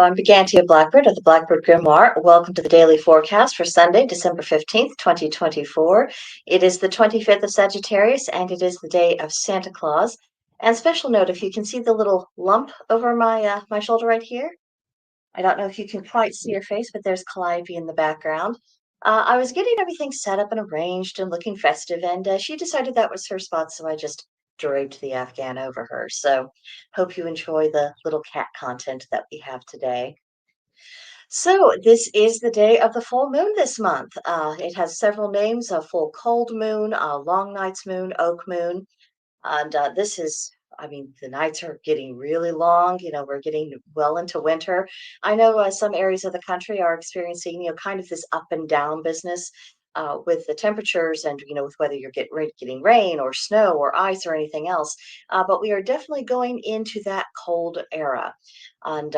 I'm BrigantiaBlackbird of the Blackbird Grimoire. Welcome to the daily forecast for Sunday, December 15th, 2024. It is the 25th of Sagittarius, and it is the day of Santa Claus. And special note, if you can see the little lump over my shoulder right here, I don't know if you can quite see her face, but there's Calliope in the background. I was getting everything set up and arranged and looking festive, and she decided that was her spot, so I just draped the Afghan over her. So, hope you enjoy the little cat content that we have today. So, this is the day of the full moon this month. It has several names: a full cold moon, a long night's moon, oak moon. And this is, I mean, the nights are getting really long. We're getting well into winter. I know some areas of the country are experiencing, kind of this up and down business with the temperatures and, with whether you're getting rain or snow or ice or anything else. But we are definitely going into that cold era. And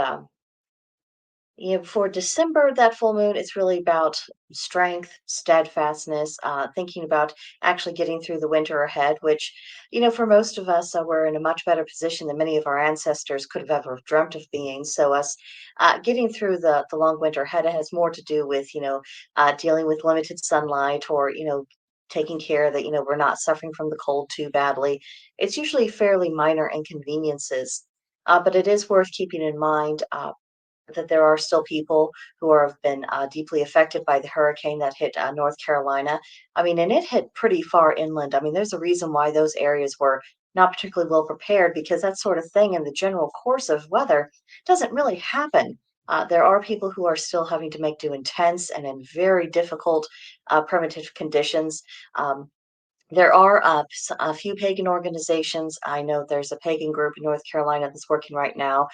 for December, that full moon, it's really about strength, steadfastness, thinking about actually getting through the winter ahead, which, for most of us, we're in a much better position than many of our ancestors could have ever dreamt of being. So, us getting through the long winter ahead has more to do with, dealing with limited sunlight or, taking care that, we're not suffering from the cold too badly. It's usually fairly minor inconveniences. But it is worth keeping in mind that there are still people who have been deeply affected by the hurricane that hit North Carolina. I mean, and it hit pretty far inland. I mean, there's a reason why those areas were not particularly well prepared because that sort of thing in the general course of weather doesn't really happen. There are people who are still having to make do intense and in very difficult primitive conditions. There are a few pagan organizations. I know there's a pagan group in North Carolina that's working right now.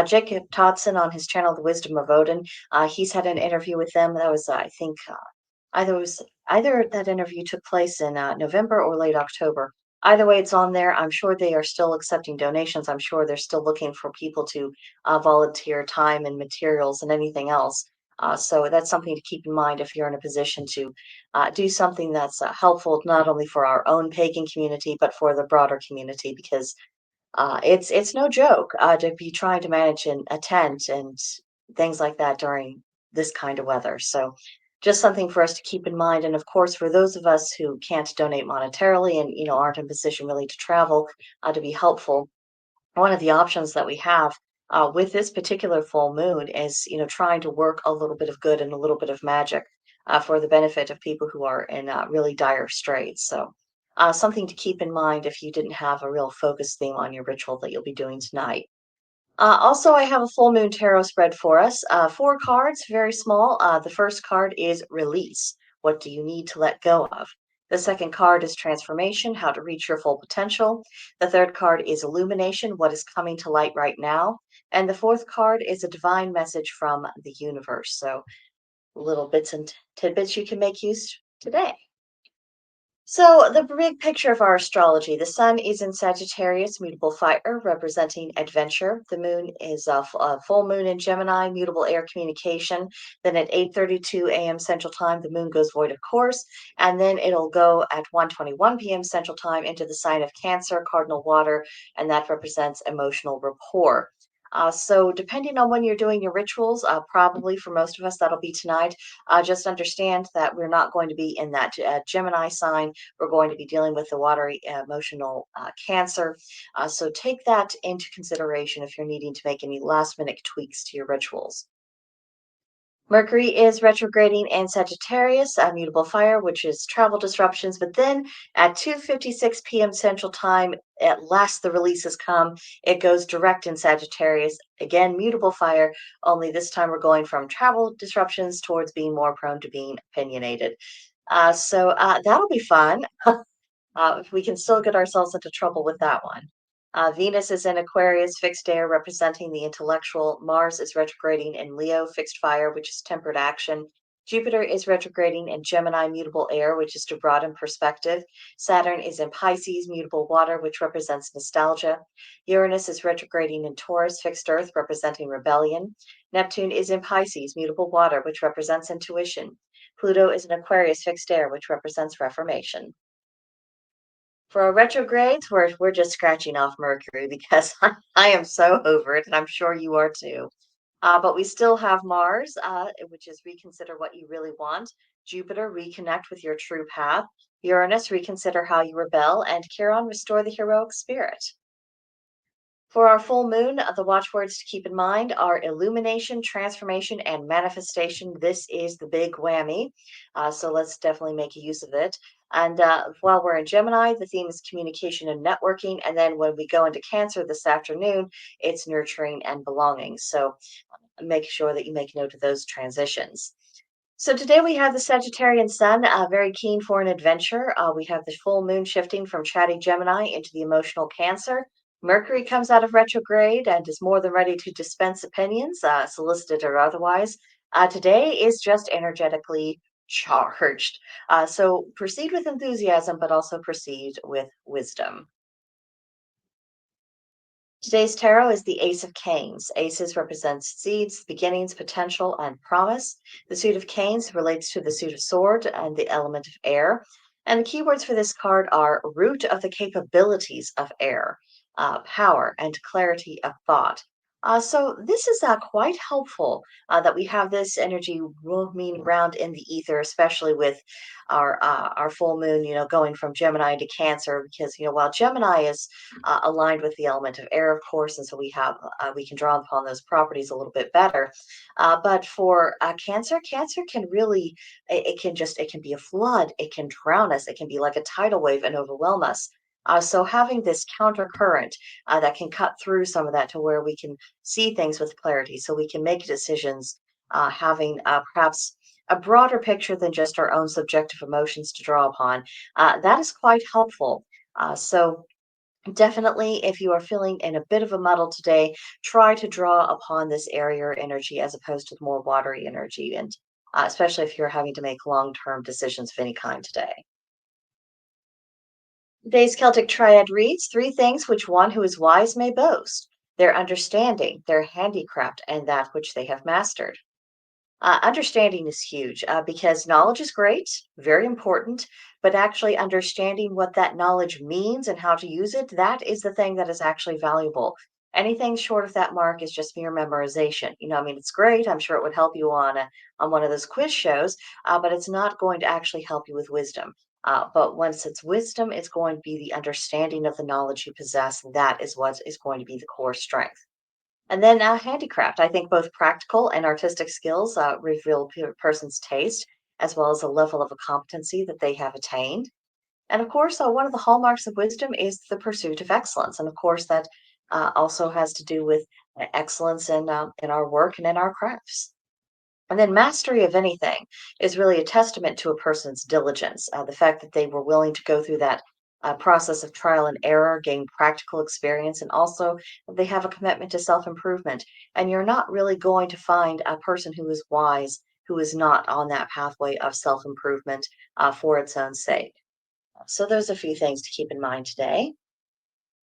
Jacob Todson on his channel, The Wisdom of Odin, he's had an interview with them. That was, I think, either that interview took place in November or late October. Either way, it's on there. I'm sure they are still accepting donations. I'm sure they're still looking for people to volunteer time and materials and anything else. So that's something to keep in mind if you're in a position to do something that's helpful not only for our own pagan community but for the broader community because it's no joke to be trying to manage a tent and things like that during this kind of weather. So just something for us to keep in mind. And of course, for those of us who can't donate monetarily and aren't in position really to travel to be helpful, one of the options that we have with this particular full moon is trying to work a little bit of good and a little bit of magic for the benefit of people who are in really dire straits. So something to keep in mind if you didn't have a real focus theme on your ritual that you'll be doing tonight. Also, I have a full moon tarot spread for us. Four cards, very small. The first card is release. What do you need to let go of? The second card is transformation, how to reach your full potential. The third card is illumination, what is coming to light right now. And the fourth card is a divine message from the universe. So, little bits and tidbits you can make use today. So, the big picture of our astrology, the sun is in Sagittarius, mutable fire, representing adventure. The moon is a full moon in Gemini, mutable air communication. Then at 8:32 a.m. Central Time, the moon goes void of course, and then it'll go at 1:21 p.m. Central Time into the sign of Cancer, cardinal water, and that represents emotional rapport. So, depending on when you're doing your rituals, probably for most of us that'll be tonight. Just understand that we're not going to be in that Gemini sign. We're going to be dealing with the watery emotional Cancer. So take that into consideration if you're needing to make any last minute tweaks to your rituals. Mercury is retrograding in Sagittarius, mutable fire, which is travel disruptions. But then at 2:56 p.m. Central Time, at last the releases come. It goes direct in Sagittarius. Again, mutable fire, only this time we're going from travel disruptions towards being more prone to being opinionated. So that'll be fun. If we can still get ourselves into trouble with that one. Venus is in Aquarius, fixed air, representing the intellectual. Mars is retrograding in Leo, fixed fire, which is tempered action. Jupiter is retrograding in Gemini, mutable air, which is to broaden perspective. Saturn is in Pisces, mutable water, which represents nostalgia. Uranus is retrograding in Taurus, fixed earth, representing rebellion. Neptune is in Pisces, mutable water, which represents intuition. Pluto is in Aquarius, fixed air, which represents reformation. For our retrogrades, we're just scratching off Mercury because I am so over it, and I'm sure you are too. But we still have Mars, which is reconsider what you really want. Jupiter, reconnect with your true path. Uranus, reconsider how you rebel. And Chiron, restore the heroic spirit. For our full moon, the watchwords to keep in mind are illumination, transformation, and manifestation. This is the big whammy. So let's definitely make use of it. And while we're in Gemini, the theme is communication and networking. And then when we go into Cancer this afternoon, it's nurturing and belonging. So make sure that you make note of those transitions. So today we have the Sagittarian Sun, very keen for an adventure. We have the full moon shifting from chatty Gemini into the emotional Cancer. Mercury comes out of retrograde and is more than ready to dispense opinions, solicited or otherwise. Today is just energetically charged. So proceed with enthusiasm, but also proceed with wisdom. Today's tarot is the Ace of Canes. Aces represents seeds, beginnings, potential, and promise. The suit of Canes relates to the suit of sword and the element of air. And the keywords for this card are root of the capabilities of air, power, and clarity of thought. So this is quite helpful that we have this energy roaming around in the ether, especially with our full moon, going from Gemini to Cancer, because while Gemini is aligned with the element of air, of course, and so we can draw upon those properties a little bit better. But for Cancer, Cancer can really it can be a flood, it can drown us, it can be like a tidal wave and overwhelm us. So having this counter current that can cut through some of that to where we can see things with clarity, so we can make decisions, having perhaps a broader picture than just our own subjective emotions to draw upon. That is quite helpful. So definitely, if you are feeling in a bit of a muddle today, try to draw upon this airier energy as opposed to the more watery energy, and especially if you're having to make long-term decisions of any kind today. Today's Celtic Triad reads three things which one who is wise may boast: their understanding, their handicraft, and that which they have mastered. Understanding is huge because knowledge is great, very important, but actually understanding what that knowledge means and how to use it, that is the thing that is actually valuable. Anything short of that mark is just mere memorization. I mean, it's great. I'm sure it would help you on one of those quiz shows, but it's not going to actually help you with wisdom. But once it's wisdom, it's going to be the understanding of the knowledge you possess. That is what is going to be the core strength. And then handicraft. I think both practical and artistic skills reveal a person's taste, as well as a level of a competency that they have attained. And of course, one of the hallmarks of wisdom is the pursuit of excellence. And of course, that also has to do with excellence in our work and in our crafts. And then mastery of anything is really a testament to a person's diligence. The fact that they were willing to go through that process of trial and error, gain practical experience, and also they have a commitment to self improvement. And you're not really going to find a person who is wise who is not on that pathway of self improvement for its own sake. So, those are a few things to keep in mind today.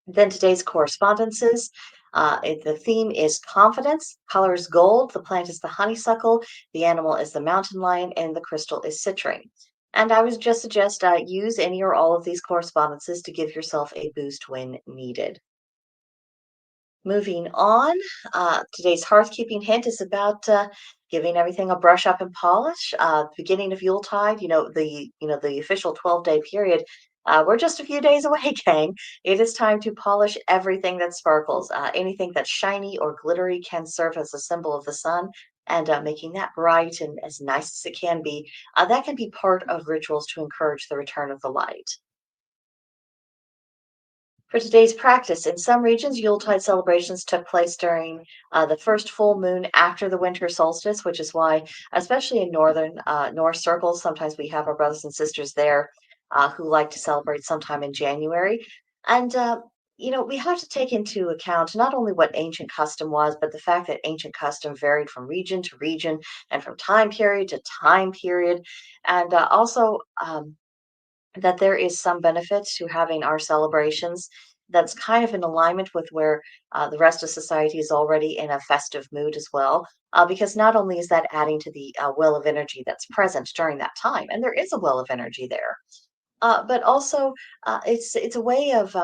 Then today's correspondences. The theme is confidence. Color is gold. The plant is the honeysuckle. The animal is the mountain lion, and the crystal is citrine. And I would just suggest use any or all of these correspondences to give yourself a boost when needed. Moving on, today's hearthkeeping hint is about giving everything a brush up and polish. Beginning of Yuletide, the official 12-day period. We're just a few days away, gang. It is time to polish everything that sparkles. Anything that's shiny or glittery can serve as a symbol of the sun, and making that bright and as nice as it can be. That can be part of rituals to encourage the return of the light. For today's practice, in some regions, Yuletide celebrations took place during the first full moon after the winter solstice, which is why, especially in northern Norse circles, sometimes we have our brothers and sisters there who like to celebrate sometime in January. And we have to take into account not only what ancient custom was, but the fact that ancient custom varied from region to region and from time period to time period. And also, that there is some benefit to having our celebrations that's kind of in alignment with where the rest of society is already in a festive mood as well. Because not only is that adding to the well of energy that's present during that time, and there is a well of energy there, but also it's a way of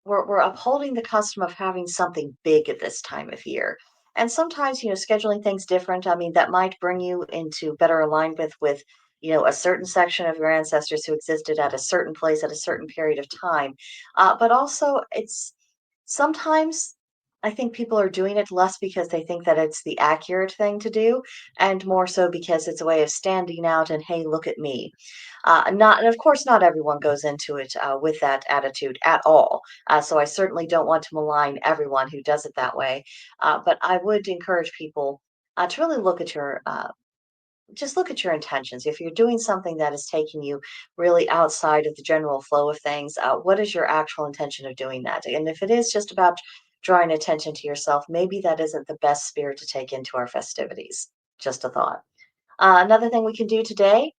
we're upholding the custom of having something big at this time of year. And sometimes, scheduling things different, I mean, that might bring you into better alignment with, a certain section of your ancestors who existed at a certain place at a certain period of time. But also, it's sometimes I think people are doing it less because they think that it's the accurate thing to do, and more so because it's a way of standing out and, hey, look at me. Not, and of course, not everyone goes into it with that attitude at all. So I certainly don't want to malign everyone who does it that way. But I would encourage people to really look at your just look at your intentions. If you're doing something that is taking you really outside of the general flow of things, what is your actual intention of doing that? And if it is just about drawing attention to yourself, maybe that isn't the best spirit to take into our festivities. Just a thought. Another thing we can do today,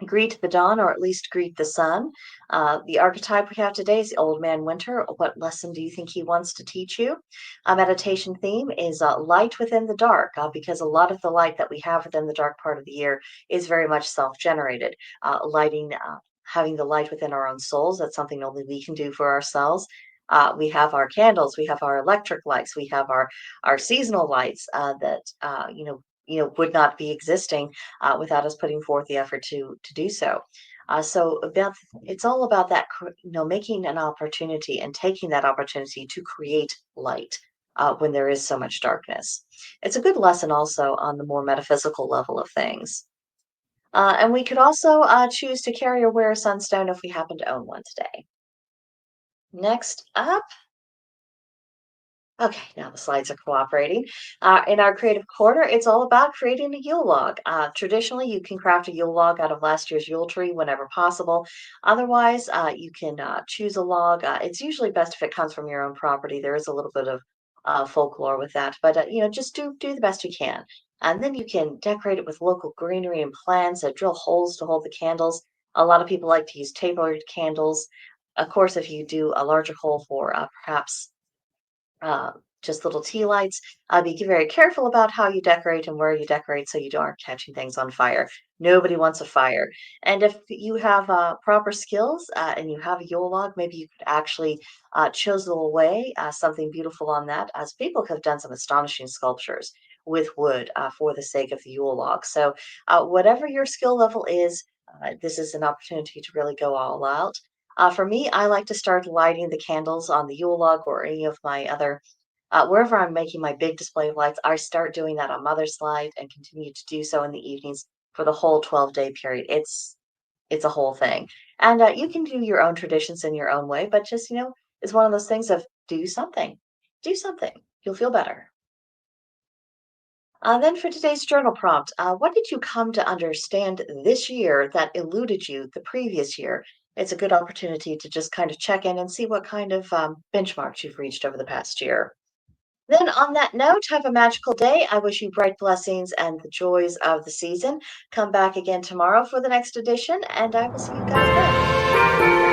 greet the dawn, or at least greet the sun. The archetype we have today is the Old Man Winter. What lesson do you think he wants to teach you? A meditation theme is light within the dark, because a lot of the light that we have within the dark part of the year is very much self-generated. Having the light within our own souls, that's something only we can do for ourselves. We have our candles, we have our electric lights, we have our seasonal lights that would not be existing without us putting forth the effort to do so. So it's all about that, making an opportunity and taking that opportunity to create light when there is so much darkness. It's a good lesson also on the more metaphysical level of things. And we could also choose to carry or wear a sunstone if we happen to own one today. Next up, okay, now the slides are cooperating. In our creative corner, it's all about creating a Yule log. Traditionally, you can craft a Yule log out of last year's Yule tree whenever possible. Otherwise, you can choose a log. It's usually best if it comes from your own property. There is a little bit of folklore with that, but just do the best you can. And then you can decorate it with local greenery and plants. Drill holes to hold the candles. A lot of people like to use tapered candles. Of course, if you do a larger hole for perhaps uh, just little tea lights. Be very careful about how you decorate and where you decorate so you aren't catching things on fire. Nobody wants a fire. And if you have proper skills and you have a Yule log, maybe you could actually chisel away something beautiful on that, as people have done some astonishing sculptures with wood for the sake of the Yule log. So, whatever your skill level is, this is an opportunity to really go all out. For me, I like to start lighting the candles on the Yule log or any of my other, wherever I'm making my big display of lights, I start doing that on Mother's Light and continue to do so in the evenings for the whole 12-day period. It's a whole thing. And you can do your own traditions in your own way, but just, it's one of those things of do something. Do something. You'll feel better. Then for today's journal prompt, what did you come to understand this year that eluded you the previous year? It's a good opportunity to just kind of check in and see what kind of benchmarks you've reached over the past year. Then, on that note, have a magical day. I wish you bright blessings and the joys of the season. Come back again tomorrow for the next edition, and I will see you guys then.